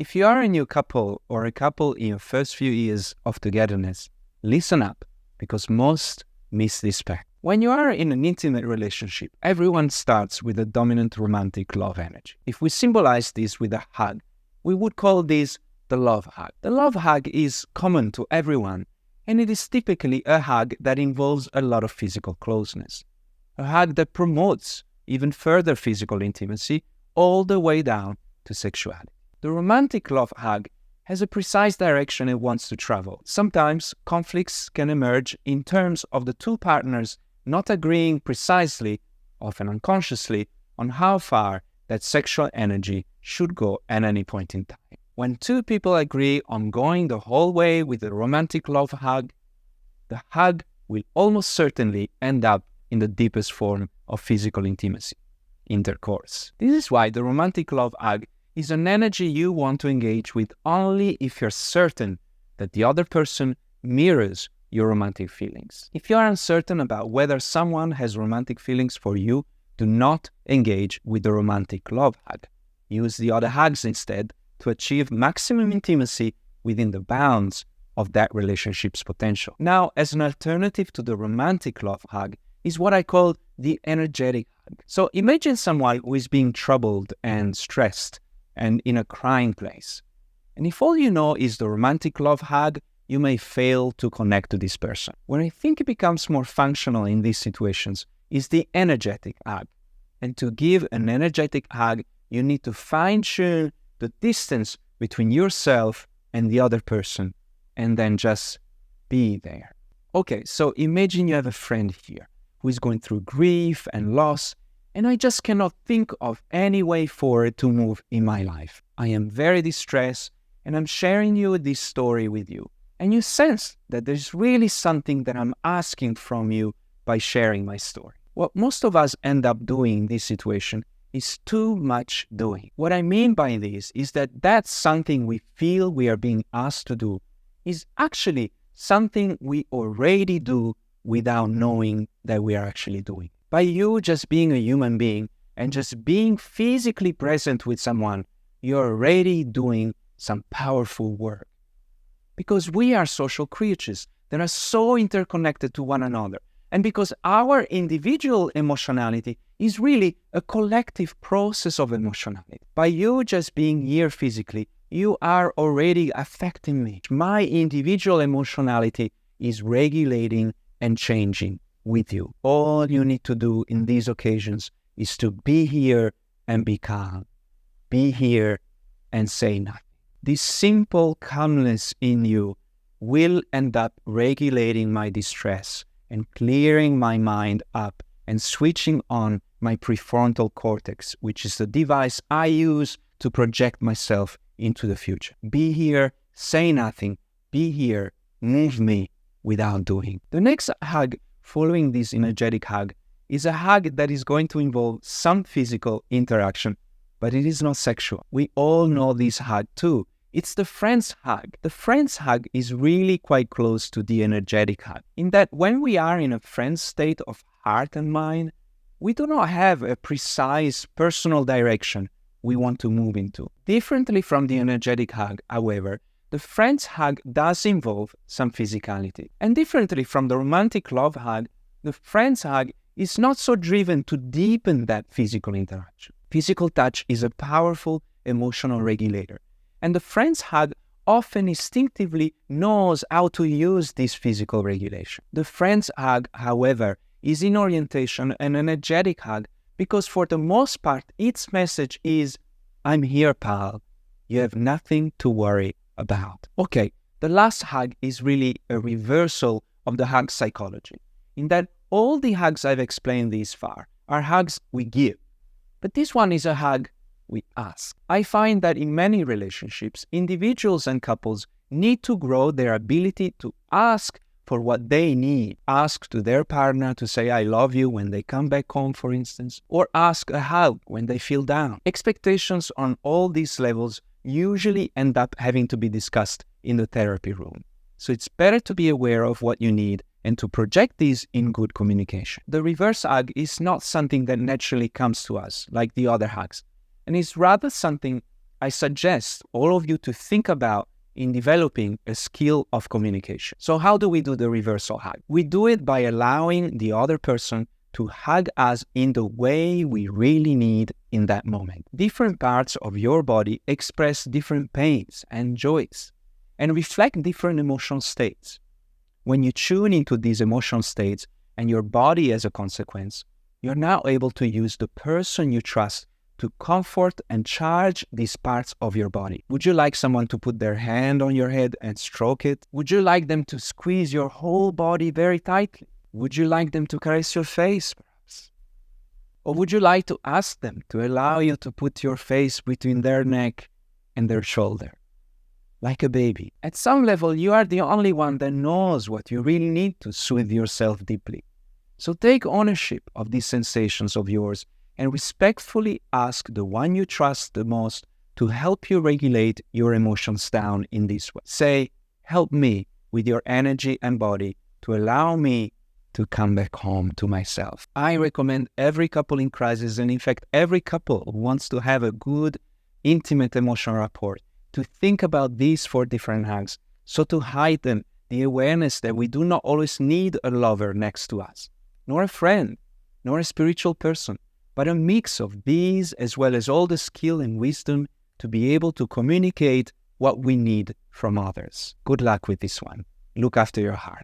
If you are a new couple or a couple in your first few years of togetherness, listen up, because most miss this fact. When you are in an intimate relationship, everyone starts with a dominant romantic love energy. If we symbolize this with a hug, we would call this the love hug. The love hug is common to everyone, and it is typically a hug that involves a lot of physical closeness. A hug that promotes even further physical intimacy all the way down to sexuality. The romantic love hug has a precise direction it wants to travel. Sometimes conflicts can emerge in terms of the two partners not agreeing precisely, often unconsciously, on how far that sexual energy should go at any point in time. When two people agree on going the whole way with the romantic love hug, the hug will almost certainly end up in the deepest form of physical intimacy, intercourse. This is why the romantic love hug is an energy you want to engage with only if you're certain that the other person mirrors your romantic feelings. If you are uncertain about whether someone has romantic feelings for you, do not engage with the romantic love hug. Use the other hugs instead to achieve maximum intimacy within the bounds of that relationship's potential. Now, as an alternative to the romantic love hug is what I call the energetic hug. So imagine someone who is being troubled and stressed and in a crying place. And if all you know is the romantic love hug, you may fail to connect to this person. Where I think it becomes more functional in these situations is the energetic hug. And to give an energetic hug, you need to fine-tune the distance between yourself and the other person, and then just be there. Okay, so imagine you have a friend here who is going through grief and loss, and I just cannot think of any way forward to move in my life. I am very distressed, and I'm sharing this story with you. And you sense that there's really something that I'm asking from you by sharing my story. What most of us end up doing in this situation is too much doing. What I mean by this is that something we feel we are being asked to do is actually something we already do without knowing that we are actually doing. By you just being a human being and just being physically present with someone, you're already doing some powerful work. Because we are social creatures that are so interconnected to one another. And because our individual emotionality is really a collective process of emotionality. By you just being here physically, you are already affecting me. My individual emotionality is regulating and changing with you. All you need to do in these occasions is to be here and be calm. Be here and say nothing. This simple calmness in you will end up regulating my distress and clearing my mind up and switching on my prefrontal cortex, which is the device I use to project myself into the future. Be here, say nothing, be here, move me without doing. The next hug following this energetic hug is a hug that is going to involve some physical interaction, but it is not sexual. We all know this hug too. It's the friend's hug. The friend's hug is really quite close to the energetic hug, in that when we are in a friend's state of heart and mind, we do not have a precise personal direction we want to move into. Differently from the energetic hug, however, the friend's hug does involve some physicality. And differently from the romantic love hug, the friend's hug is not so driven to deepen that physical interaction. Physical touch is a powerful emotional regulator. And the friend's hug often instinctively knows how to use this physical regulation. The friend's hug, however, is in orientation an energetic hug because for the most part, its message is, I'm here, pal. You have nothing to worry about. Okay, the last hug is really a reversal of the hug psychology, in that all the hugs I've explained thus far are hugs we give. But this one is a hug we ask. I find that in many relationships, individuals and couples need to grow their ability to ask for what they need. Ask to their partner to say, I love you when they come back home, for instance, or ask a hug when they feel down. Expectations on all these levels usually end up having to be discussed in the therapy room. So it's better to be aware of what you need and to project these in good communication. The reverse hug is not something that naturally comes to us like the other hugs, and is rather something I suggest all of you to think about in developing a skill of communication. So how do we do the reversal hug? We do it by allowing the other person to hug us in the way we really need in that moment. Different parts of your body express different pains and joys and reflect different emotional states. When you tune into these emotional states and your body as a consequence, you're now able to use the person you trust to comfort and charge these parts of your body. Would you like someone to put their hand on your head and stroke it? Would you like them to squeeze your whole body very tightly? Would you like them to caress your face, perhaps? Or would you like to ask them to allow you to put your face between their neck and their shoulder, like a baby? At some level, you are the only one that knows what you really need to soothe yourself deeply. So take ownership of these sensations of yours and respectfully ask the one you trust the most to help you regulate your emotions down in this way. Say, help me with your energy and body to allow me to come back home to myself. I recommend every couple in crisis, and in fact, every couple who wants to have a good, intimate emotional rapport, to think about these 4 different hugs. So to heighten the awareness that we do not always need a lover next to us, nor a friend, nor a spiritual person, but a mix of these as well as all the skill and wisdom to be able to communicate what we need from others. Good luck with this one. Look after your heart.